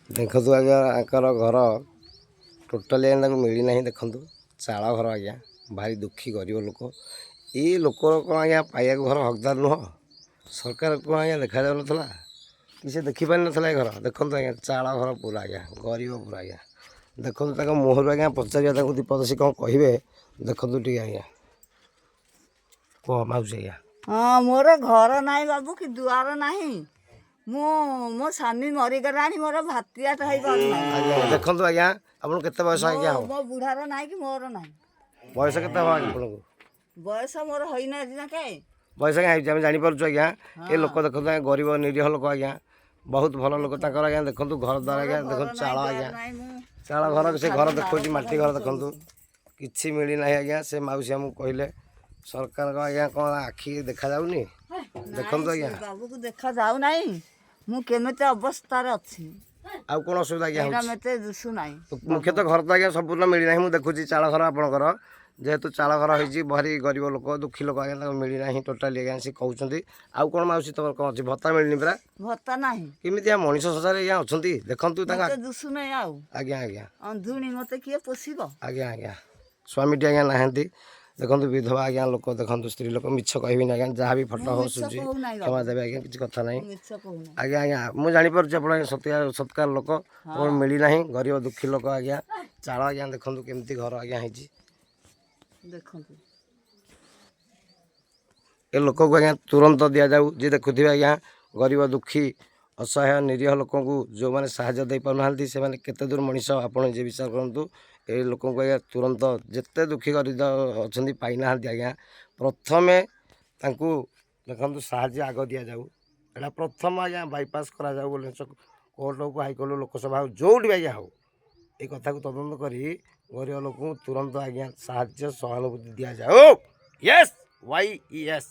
देखु आज्ञा आंकर घर टोटाली मिलना देखु चाल घर आज्ञा भारी दुखी गरीब लोक ये लोक कौन आज्ञा पाइबा घर हकदार नुह सरकार कौन आज्ञा देखा जाऊ ना कि से देखिपार ना घर देखो आज्ञा चाल घर पूरा आज्ञा गरीब पूरा आज्ञा देखो मुहर आज्ञा पचार दीपद सी कौन कहे देखु टे आज्ञा कह माउसी आज्ञा हाँ मोर घर ना बाबू कि दुआर ना मो स्वामी मरीगला मोर भातियाटा हो देखो आज्ञा आपन केते बयस आज्ञा हो मो बुढ़ार ना कि मोर ना बयस केते हो आपन को बयस मोर होइना के बयस आज्ञा आम जानी पारछु आज्ञा ये लोक देखो गरीब निरीह लोक आज्ञा बहुत भल लोक आज्ञा देखो घर द्वार आज्ञा देखो चाल आज्ञा चाल घर से घर देखो मटी घर देखो किसी मिलना आज्ञा से मौसी आमको कहले सरकार को आज्ञा कौन आखि देखा जाऊनी देखो आज्ञा बाबू को देखा जाऊ ना मु केमिति अवस्था अच्छी आउ कौन असुविधा आज्ञा मत दुसु ना मुख्यतः घर तो आज्ञा संपूर्ण मिलना मुझे देखुची चाल घर आपंकर जेहेतु चाल घर हो भारी गरीब लोक दुखी लोक आज्ञा मिलना टोटाली आज्ञा सी कहते आउ कौन माउसी तुम कौन अच्छी भत्ता मिलनी परा भत्ता ना केमी मनीष संसार आज्ञा अच्छा देखु दुसु ना आज्ञा आज्ञा अंधुणी मत किए पोषिब आज्ञा आज्ञा स्वामीटी आज्ञा नहांती देखो विधवा आज्ञा लोक देखो स्त्री लोक मिछ कहबी आज्ञा जहाँ भी फटो हो सुझी क्षमा देवे आज्ञा किसी कथा ना आज्ञा आज्ञा मुझे जानीपार आप सत्या सत्कार लोक मिलना गरीब दुखी लोक आज्ञा चाल आज्ञा देखो केमती घर आज्ञा ए लोक को आज्ञा तुरंत दि जाऊ जी देखुवे आज्ञा गरीब दुखी असहाय निरीह लोक जो मैंने साहाय्य दे पाना से केते दूर मनीष आपड़ जे विचार करूँ ये लोक आज्ञा तुरंत जिते दुखी कर अच्छा पाईना आज्ञा प्रथमे देखो साहाय्य आग दि जाऊ एटा प्रथम आज्ञा बाईपास करा जाऊ बोले कोर्ट को हाइकोर्ट लोकसभा जो भी आज्ञा हो ये कथा को तदंत कर गरीब लोक तुरंत आज्ञा साहाय्य सहानुभूति दि जाऊ यस वाई यस